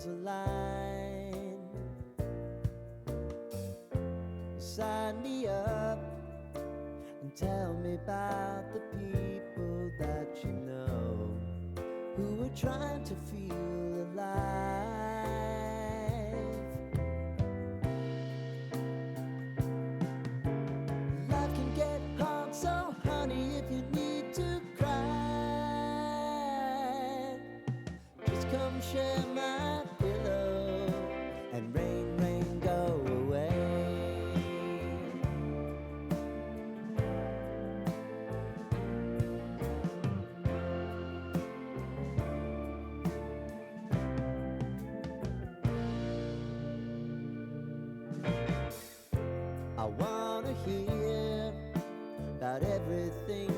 stars align. Sign me up and tell me about the people that you know who are trying to feel alive. Life can get hard, so honey, if you need to cry, just come share my pillow and rain, rain, go away. I wanna hear about everything